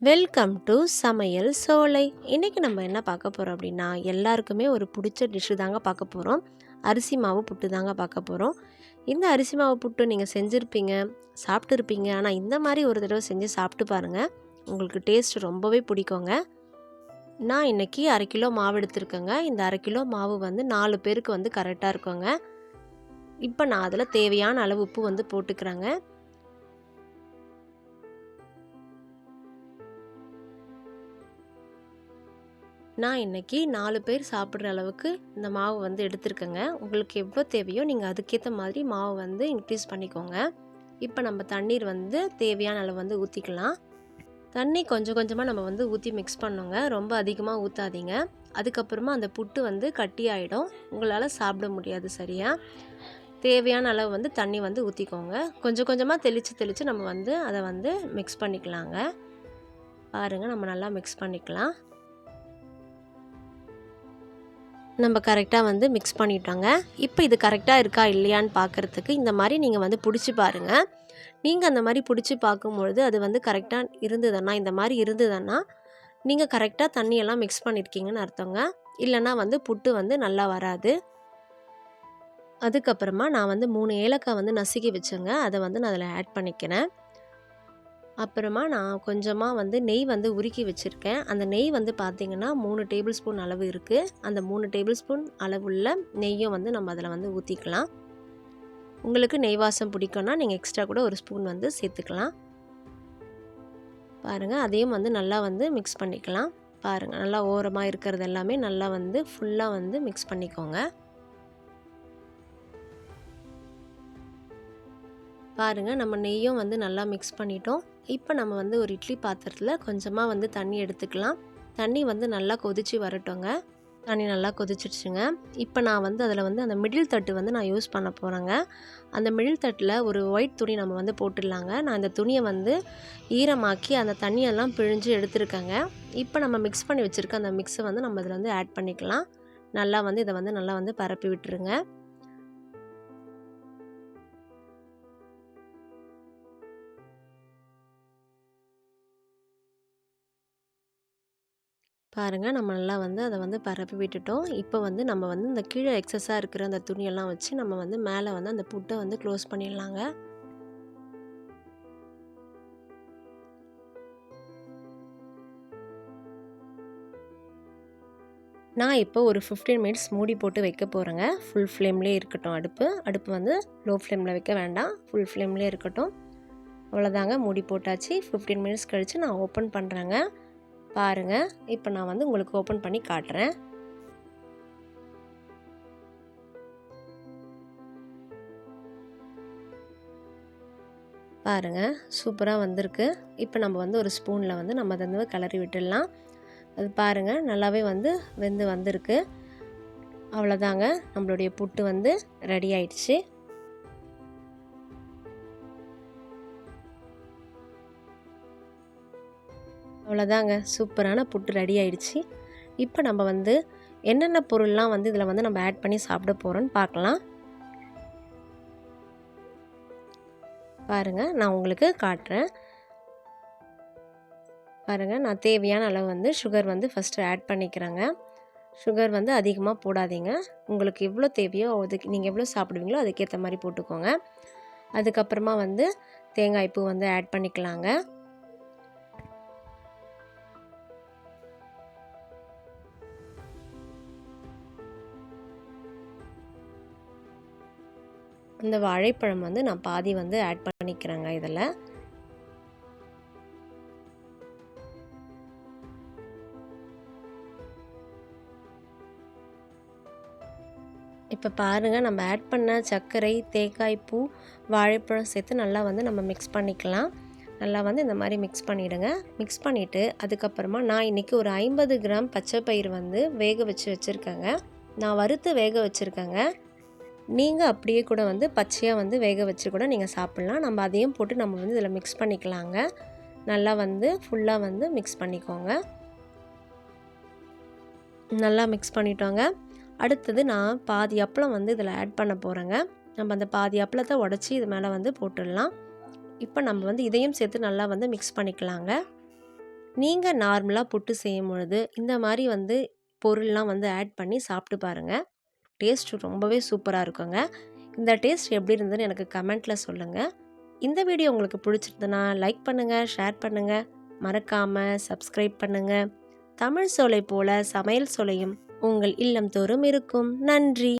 Welcome to சமையல் சோலை. இன்றைக்கி நம்ம என்ன பார்க்க போகிறோம் அப்படின்னா, எல்லாருக்குமே ஒரு பிடிச்ச டிஷ்ஷு தாங்க பார்க்க போகிறோம். அரிசி மாவு புட்டு தாங்க பார்க்க போகிறோம். இந்த அரிசி மாவு புட்டு நீங்கள் செஞ்சுருப்பீங்க, சாப்பிட்டுருப்பீங்க. ஆனால் இந்த மாதிரி ஒரு தடவை செஞ்சு சாப்பிட்டு பாருங்கள், உங்களுக்கு டேஸ்ட் ரொம்பவே பிடிக்குங்க. நான் இன்றைக்கி 1/2 கிலோ மாவு எடுத்திருக்கேங்க. இந்த 1/2 கிலோ மாவு வந்து 4 பேருக்கு வந்து கரெக்டாக இருக்குங்க. இப்போ நான் அதில் தேவையான அளவு உப்பு வந்து போட்டுக்கிறேங்க. நான் இன்றைக்கி 4 பேர் சாப்பிட்ற அளவுக்கு இந்த மாவு வந்து எடுத்துருக்கேங்க. உங்களுக்கு எவ்வளோ தேவையோ நீங்கள் அதுக்கேற்ற மாதிரி மாவு வந்து இன்க்ரீஸ் பண்ணிக்கோங்க. இப்போ நம்ம தண்ணீர் வந்து தேவையான அளவு வந்து ஊற்றிக்கலாம். தண்ணி கொஞ்சம் கொஞ்சமாக நம்ம வந்து ஊற்றி மிக்ஸ் பண்ணோங்க. ரொம்ப அதிகமாக ஊற்றாதீங்க. அதுக்கப்புறமா அந்த புட்டு வந்து கட்டி ஆகிடும், உங்களால் சாப்பிட முடியாது சரியாக. தேவையான அளவு வந்து தண்ணி வந்து ஊற்றிக்கோங்க. கொஞ்சம் கொஞ்சமாக தெளித்து நம்ம வந்து அதை வந்து மிக்ஸ் பண்ணிக்கலாங்க. பாருங்கள், நம்ம நல்லா மிக்ஸ் பண்ணிக்கலாம். நம்ம கரெக்டாக வந்து மிக்ஸ் பண்ணிட்டோங்க. இப்போ இது கரெக்டாக இருக்கா இல்லையான்னு பார்க்குறதுக்கு இந்த மாதிரி நீங்கள் வந்து பிடிச்சி பாருங்கள். நீங்கள் அந்த மாதிரி பிடிச்சி பார்க்கும்பொழுது அது வந்து கரெக்டாக இருந்ததுன்னா, இந்த மாதிரி இருந்ததுன்னா நீங்கள் கரெக்டாக தண்ணியெல்லாம் மிக்ஸ் பண்ணியிருக்கீங்கன்னு அர்த்தங்க. இல்லைன்னா வந்து புட்டு வந்து நல்லா வராது. அதுக்கப்புறமா நான் வந்து 3 ஏலக்காய் வந்து நசுக்கி வச்சேங்க. அதை வந்து நான் அதில் ஆட் பண்ணிக்கிறேன். அப்புறமா நான் கொஞ்சமாக வந்து நெய் வந்து உருக்கி வச்சுருக்கேன். அந்த நெய் வந்து பார்த்திங்கன்னா 3 டேபிள் ஸ்பூன் அளவு இருக்குது. அந்த 3 டேபிள் ஸ்பூன் அளவுள்ள நெய்யும் வந்து நம்ம அதில் வந்து ஊற்றிக்கலாம். உங்களுக்கு நெய் வாசம் பிடிக்கும்னா நீங்கள் எக்ஸ்ட்ரா கூட ஒரு ஸ்பூன் வந்து சேர்த்துக்கலாம். பாருங்கள், அதையும் வந்து நல்லா வந்து மிக்ஸ் பண்ணிக்கலாம். பாருங்கள், நல்லா ஓரமாக இருக்கிறது எல்லாமே நல்லா வந்து ஃபுல்லாக வந்து மிக்ஸ் பண்ணிக்கோங்க. பாருங்கள், நம்ம நெய்யும் வந்து நல்லா மிக்ஸ் பண்ணிட்டோம். இப்போ நம்ம வந்து ஒரு இட்லி பாத்திரத்தில் கொஞ்சமாக வந்து தண்ணி எடுத்துக்கலாம். தண்ணி வந்து நல்லா கொதித்து வரட்டோங்க. தண்ணி நல்லா கொதிச்சிடுச்சுங்க. இப்போ நான் வந்து அதில் வந்து அந்த மிடில் தட்டு வந்து நான் யூஸ் பண்ண போகிறேங்க. அந்த மிடில் தட்டில் ஒரு ஒயிட் துணி நம்ம வந்து போட்டுடலாங்க. நான் இந்த துணியை வந்து ஈரமாக்கி அந்த தண்ணியெல்லாம் பிழிஞ்சு எடுத்துருக்கேங்க. இப்போ நம்ம மிக்ஸ் பண்ணி வச்சுருக்க அந்த மிக்ஸை வந்து நம்ம இதில் வந்து ஆட் பண்ணிக்கலாம். நல்லா வந்து இதை வந்து நல்லா வந்து பரப்பி விட்டுருங்க. பாருங்கள், நம்ம நல்லா வந்து அதை வந்து பரப்பி விட்டுட்டோம். இப்போ வந்து நம்ம வந்து இந்த கீழே எக்ஸஸாக இருக்கிற அந்த துணியெல்லாம் வச்சு நம்ம வந்து மேலே வந்து அந்த புட்டை வந்து க்ளோஸ் பண்ணிடலாங்க. நான் இப்போ ஒரு 15 மினிட்ஸ் மூடி போட்டு வைக்க போகிறேங்க. ஃபுல் ஃப்ளேம்லேயே இருக்கட்டும். அடுப்பு வந்து லோ ஃப்ளேமில் வைக்க வேண்டாம், ஃபுல் ஃப்ளேம்லேயே இருக்கட்டும். அவ்வளோதாங்க, மூடி போட்டாச்சு. 15 மினிட்ஸ் கழித்து நான் ஓப்பன் பண்ணுறேங்க. பாருங்கள், இப்போ நான் வந்து உங்களுக்கு ஓப்பன் பண்ணி காட்டுறேன். பாருங்கள், சூப்பராக வந்திருக்கு. இப்போ நம்ம வந்து ஒரு ஸ்பூனில் வந்து நம்ம அதை வந்து கிளறி விட்டுடலாம். அது பாருங்கள், நல்லாவே வந்து வெந்து வந்திருக்கு. அவ்வளோதாங்க, நம்மளுடைய புட்டு வந்து ரெடி ஆயிடுச்சு. அவ்வளோதாங்க, சூப்பரான புட்டு ரெடி ஆயிடுச்சு. இப்போ நம்ம வந்து என்னென்ன பொருள்லாம் வந்து இதில் வந்து நம்ம ஆட் பண்ணி சாப்பிட போகிறோன்னு பார்க்கலாம். பாருங்கள், நான் உங்களுக்கு காட்டுறேன். பாருங்கள், நான் தேவையான அளவு வந்து சுகர் வந்து ஃபஸ்ட்டு ஆட் பண்ணிக்கிறேங்க. சுகர் வந்து அதிகமாக போடாதீங்க. உங்களுக்கு எவ்வளோ தேவையோ அதுக்கு நீங்கள் எவ்வளோ சாப்பிடுவீங்களோ அதுக்கேற்ற மாதிரி போட்டுக்கோங்க. அதுக்கப்புறமா வந்து தேங்காய் பூ வந்து ஆட் பண்ணிக்கலாங்க. இந்த வாழைப்பழம் வந்து நான் பாதி வந்து ஆட் பண்ணிக்கிறேங்க இதில். இப்போ பாருங்கள், நம்ம ஆட் பண்ண சர்க்கரை, தேங்காய் பூ, வாழைப்பழம் சேர்த்து நல்லா வந்து நம்ம மிக்ஸ் பண்ணிக்கலாம். நல்லா வந்து இந்த மாதிரி மிக்ஸ் பண்ணிவிடுங்க. மிக்ஸ் பண்ணிவிட்டு அதுக்கப்புறமா நான் இன்றைக்கி ஒரு 50 கிராம் பச்சை பயிறு வந்து வேக வச்சுருக்கேங்க. நான் வறுத்து வேக வச்சுருக்கேங்க. நீங்கள் அப்படியே கூட வந்து பச்சையாக வந்து வேக வச்சு கூட நீங்கள் சாப்பிட்லாம். நம்ம அதையும் போட்டு நம்ம வந்து இதில் மிக்ஸ் பண்ணிக்கலாங்க. நல்லா வந்து ஃபுல்லாக வந்து மிக்ஸ் பண்ணிக்கோங்க. நல்லா மிக்ஸ் பண்ணிட்டோங்க. அடுத்தது நான் பாதி அப்பளம் வந்து இதில் ஆட் பண்ண போகிறேங்க. நம்ம அந்த பாதி அப்பளத்தை உடச்சி இது மேலே வந்து போட்டுடலாம். இப்போ நம்ம வந்து இதையும் சேர்த்து நல்லா வந்து மிக்ஸ் பண்ணிக்கலாங்க. நீங்கள் நார்மலாக புட்டு செய்யும் பொழுது இந்த மாதிரி வந்து பொருள்லாம் வந்து ஆட் பண்ணி சாப்பிட்டு பாருங்கள். டேஸ்ட் ரொம்பவே சூப்பராக இருக்குங்க. இந்த டேஸ்ட் எப்படி இருந்ததுன்னு எனக்கு கமெண்ட்டில் சொல்லுங்கள். இந்த வீடியோ உங்களுக்கு பிடிச்சிருந்ததுன்னா லைக் பண்ணுங்கள், ஷேர் பண்ணுங்கள், மறக்காமல் சப்ஸ்கிரைப் பண்ணுங்கள். தமிழ் சோலை போல சமையல் சோலையும் உங்கள் இல்லம் தோறும் இருக்கும். நன்றி.